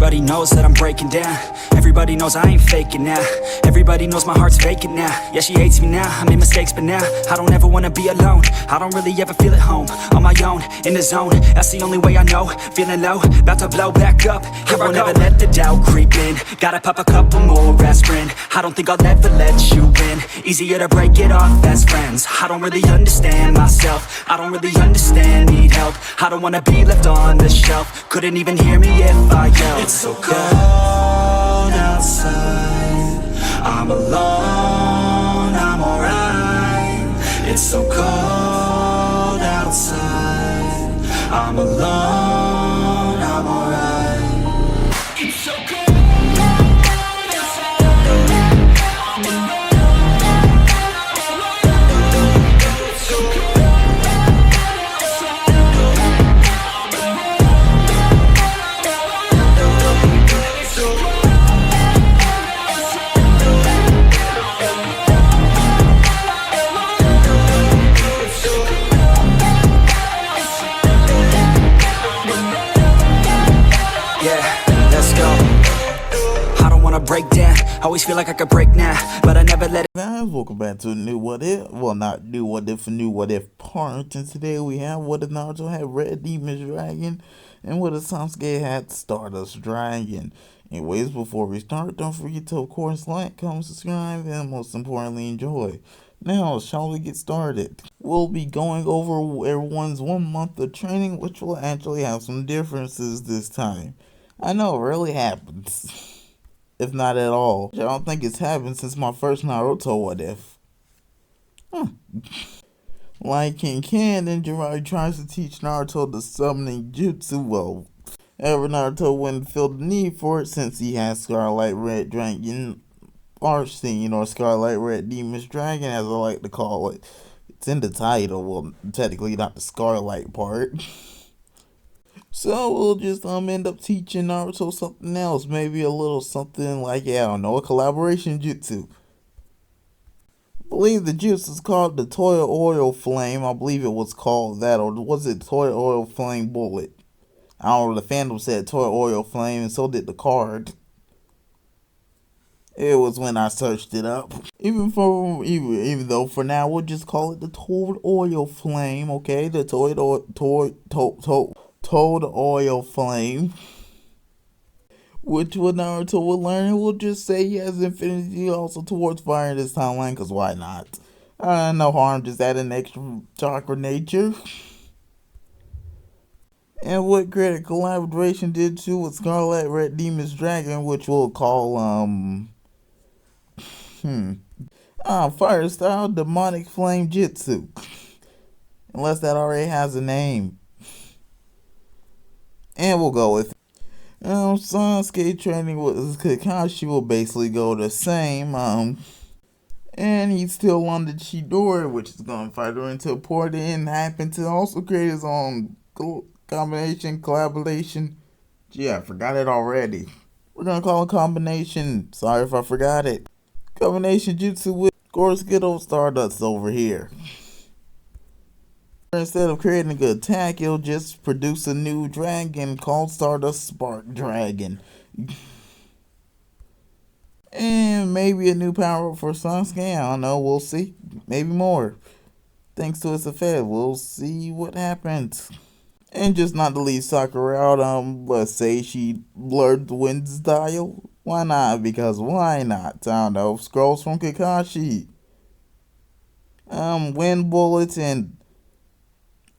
Everybody knows that I'm breaking down. Everybody knows I ain't faking now. Everybody knows my heart's vacant now. Yeah, she hates me now, I made mistakes, but now I don't ever wanna be alone. I don't really ever feel at home. On my own, in the zone, that's the only way I know. Feeling low, about to blow back up. Here I won't ever let the doubt creep in. Gotta pop a couple more aspirin. I don't think I'll ever let you in. Easier to break it off as friends. I don't really understand myself. I don't really understand, need help. I don't wanna be left on the shelf. Couldn't even hear me if I yelled. It's so cold outside, I'm alone, I'm alright. It's so cold outside, I'm alone, I'm alright. It's so cold. Break down, always feel like I could break now, but I never let it. Guys, welcome back to a new what if, well not new what if, a new what if part, and today we have what if Naruto had Red Demon's Dragon, and what if Sasuke had Stardust Dragon. Anyways, before we start, don't forget to of course like, comment, subscribe, and most importantly enjoy. Now, shall we get started? We'll be going over everyone's 1 month of training, which will actually have some differences this time. I know it rarely happens. If not at all. I don't think it's happened since my first Naruto what if. Like in canon, Jiraiya tries to teach Naruto the summoning jutsu. Well, however, Naruto wouldn't feel the need for it since he has Scarlet Red Dragon Arsene, or Scarlet Red Demon's Dragon as I like to call it. It's in the title, well technically not the Scarlet part. So we'll just end up teaching Naruto something else, maybe a little something like, I don't know, a collaboration jutsu. I believe the jutsu is called the Toy Oil Flame. I believe it was called that, or was it Toy Oil Flame Bullet? I don't know, the fandom said Toy Oil Flame, and so did the card. It was when I searched it up. Even though for now we'll just call it the Toad Oil Flame, okay? The Toad Oil Flame. Which what Naruto will learn, we'll just say he has infinity also towards fire in this timeline, cause why not? No harm, just add an extra chakra nature. And what great collaboration did too with Scarlet Red Demon's Dragon, which we'll call Fire Style Demonic Flame Jutsu. Unless that already has a name. And we'll go with Sasuke training with Kakashi will basically go the same. And he's still on the Chidori, which is gonna fight her into a port and happen to also create his own collaboration. Gee, I forgot it already. We're gonna call it combination. Sorry if I forgot it. Combination jutsu with, of course, good old Stardust over here. Instead of creating a good attack, it'll just produce a new dragon called Stardust Spark Dragon. And maybe a new power for Sasuke, I don't know, we'll see. Maybe more. Thanks to its effect, we'll see what happens. And just not to leave Sakura out, let's say she blurred the wind style. Why not? Because why not? I don't know, scrolls from Kakashi. Wind bullets, and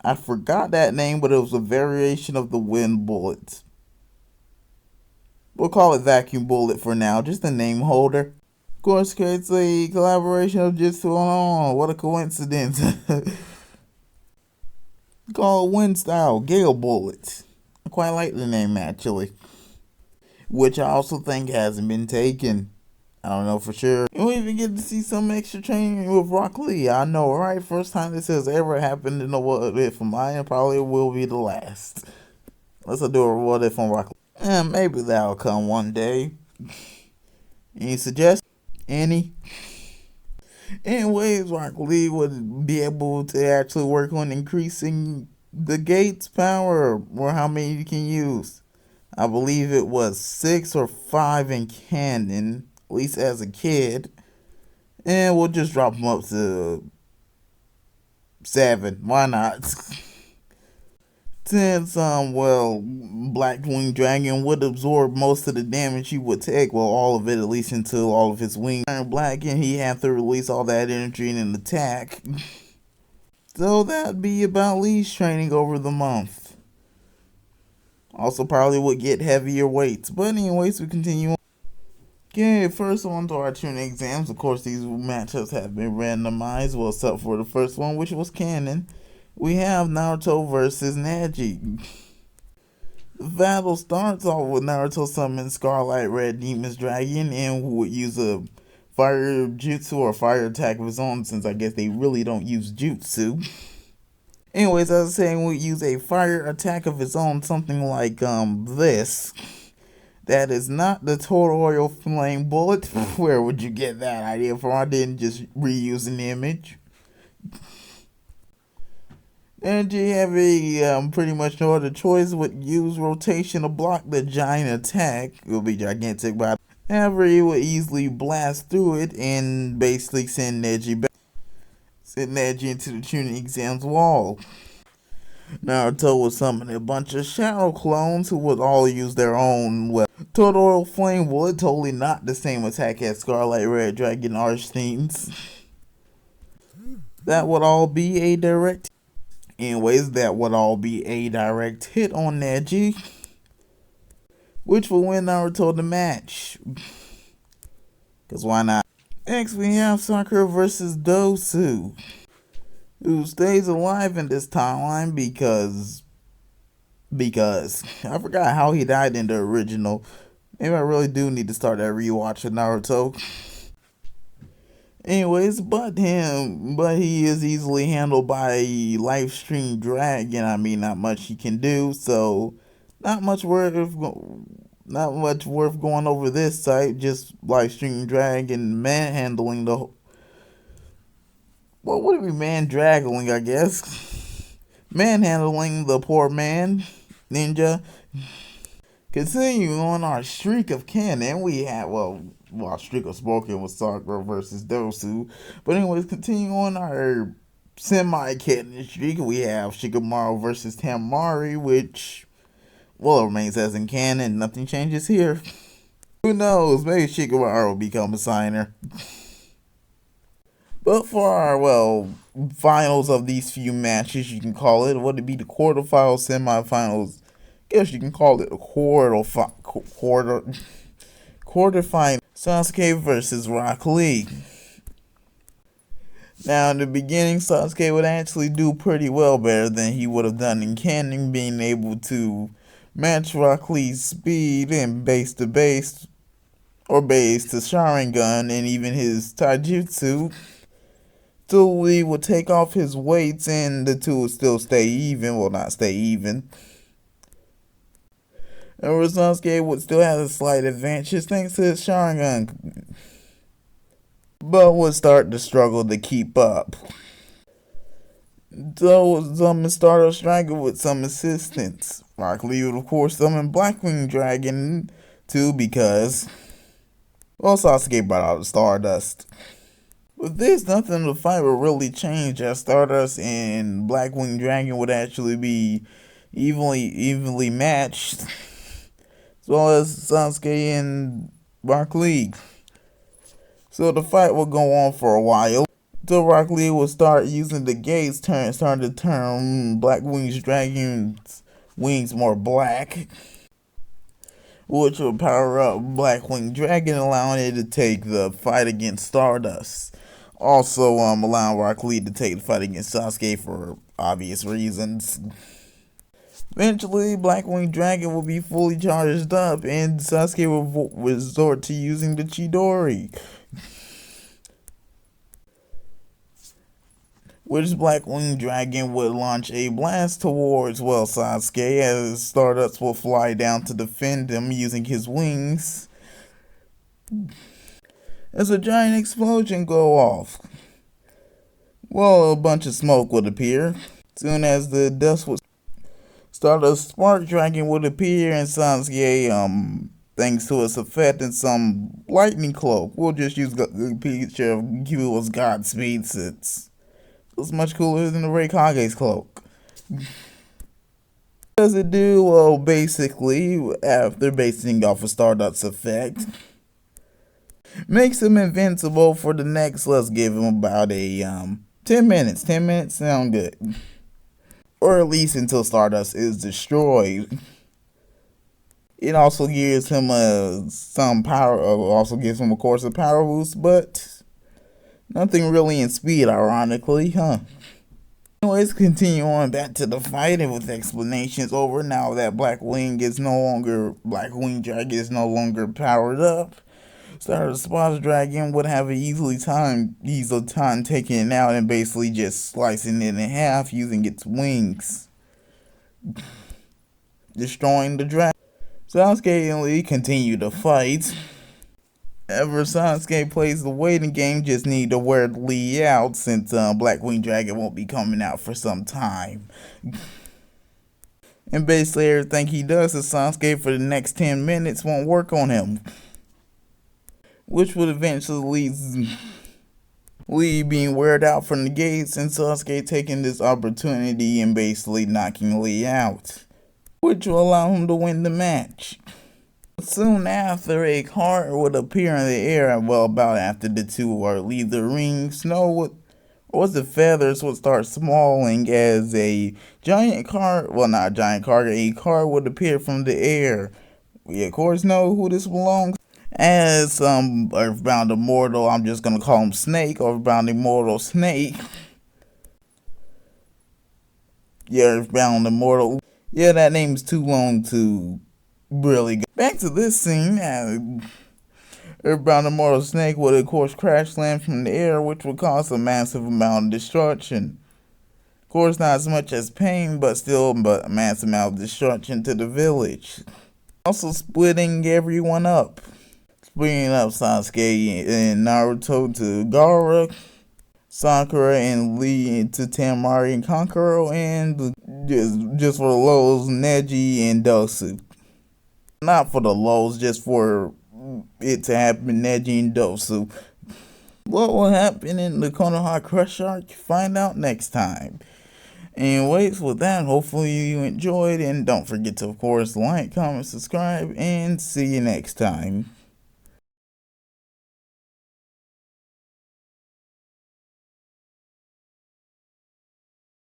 I forgot that name, but it was a variation of the wind bullet. We'll call it vacuum bullet for now, just a name holder. Of course, creates a collaboration of Jutsu. Oh, what a coincidence. Call it wind style, gale bullet. I quite like the name actually. Which I also think hasn't been taken. I don't know for sure. And we even get to see some extra training with Rock Lee. I know, right? First time this has ever happened in a what if of mine, probably will be the last. Let's do a what if on Rock Lee. And maybe that'll come one day. Any suggestions? Any? Anyways, Rock Lee would be able to actually work on increasing the gate's power, or how many you can use. I believe it was 6 or 5 in canon, at least as a kid. And we'll just drop them up to 7. Why not? Since, Blackwing Dragon would absorb most of the damage he would take, well, all of it, at least until all of his wings turned black, and he had to release all that energy in an attack. So that'd be about Lee's training over the month. Also, probably would get heavier weights. But anyways, we continue on. Okay, first on to our tuning exams. Of course, these matchups have been randomized, well, except for the first one, which was canon. We have Naruto versus Neji. The battle starts off with Naruto summoning Scarlet Red Demon's Dragon and who would use a fire jutsu or fire attack of his own, since I guess they really don't use jutsu. Anyways, I was saying we use a fire attack of his own, something like this. That is not the total oil flame bullet. Where would you get that idea from? I didn't just reuse an image. And you have a pretty much no other choice, would use rotation to block the giant attack. It will be gigantic, but however, he would easily blast through it and basically send Neji back. Send Neji into the tuning exam's wall. Naruto would summon a bunch of shadow clones who would all use their own total flame bullet, totally not the same attack as Scarlet Red Dragon Archthemes. That would all be a direct. Anyways, that would all be a direct hit on Neji, which will win Naruto the match. Cause why not? Next we have Sakura versus Dosu, who stays alive in this timeline because I forgot how he died in the original. Maybe I really do need to start that rewatch of Naruto. Anyways, but he is easily handled by a live stream dragon. I mean, not much he can do, so not much worth going over this site. Just live stream dragon manhandling the. What would it be, mandraggling? I guess manhandling the poor man ninja. Continuing on our streak of canon, we have our streak of smoking was Sakura versus Dosu. But anyways, continuing on our semi-canon streak, we have Shikamaru versus Tamari, which, well, remains as in canon. Nothing changes here. Who knows? Maybe Shikamaru will become a signer. But for our, finals of these few matches, you can call it, would it be the quarterfinals, semifinals? Guess you can call it a quarterfinal. Sasuke versus Rock Lee. Now, in the beginning, Sasuke would actually do pretty well, better than he would have done in canon, being able to match Rock Lee's speed and base to base, or base to Sharingan, and even his taijutsu. So Lee would take off his weights, and the two would still stay even. Well, not stay even. And Sasuke would still have a slight advantage thanks to his Sharingan, but would start to struggle to keep up. So summon Stardust Dragon with some assistance. Rock Lee would of course summon Blackwing Dragon too, because, well, Sasuke brought out the Stardust. With this, nothing in the fight would really change, as Stardust and Blackwing Dragon would actually be evenly matched, as well as Sasuke and Rock Lee. So the fight will go on for a while, until Rock Lee will start using the gates, starting to turn Blackwing Dragon's wings more black, which will power up Blackwing Dragon, allowing it to take the fight against Stardust. Also, allowing Rock Lee to take the fight against Sasuke for obvious reasons. Eventually, Blackwing Dragon will be fully charged up, and Sasuke will resort to using the Chidori, which Blackwing Dragon would launch a blast towards, Sasuke, as Stardust will fly down to defend him using his wings, as a giant explosion go off. A bunch of smoke would appear. Soon as the dust would Stardust Spark Dragon would appear, and Sasuke, thanks to its effect and some lightning cloak. We'll just use the picture of Kill's Godspeed since it's much cooler than the Raikage's cloak. What does it do? Well, basically, after basing off of Stardust's effect, makes him invincible for the next, let's give him about a 10 minutes. 10 minutes sound good. Or at least until Stardust is destroyed. It also gives him some power, also gives him, of course, a power boost, but nothing really in speed, ironically, huh? Anyways, continue on back to the fight, and with explanations over now that Blackwing Dragon is no longer powered up. Stardust Spark Dragon would have an easy time taking it out and basically just slicing it in half using its wings, destroying the dragon. Sasuke and Lee continue to fight. Ever Sasuke plays the waiting game, just need to wear Lee out since Blackwing Dragon won't be coming out for some time. And basically everything he does is Sasuke for the next 10 minutes won't work on him, which would eventually lead Lee being weared out from the gates and Sasuke taking this opportunity and basically knocking Lee out, which will allow him to win the match. Soon after, a cart would appear in the air, well, about after the two or leave the ring. The feathers would start smalling as a giant cart, well, not a giant cart, a cart would appear from the air. We, of course, know who this belongs. As Earthbound Immortal, I'm just gonna call him Snake, Earthbound Immortal Snake. Yeah, Earthbound Immortal. Yeah, that name's too long to really go. Back to this scene, Earthbound Immortal Snake would of course crash land from the air, which would cause a massive amount of destruction. Of course, not as much as pain, but a massive amount of destruction to the village. Also splitting everyone up. Splitting up Sasuke and Naruto to Gaara, Sakura and Lee to Temari and Kankuro, and just for the lows, Neji and Dosu. Not for the lows, just for it to happen, Neji and Dosu. What will happen in the Konoha Crush arc? Find out next time. Anyways, with that, hopefully you enjoyed, and don't forget to, of course, like, comment, subscribe, and see you next time.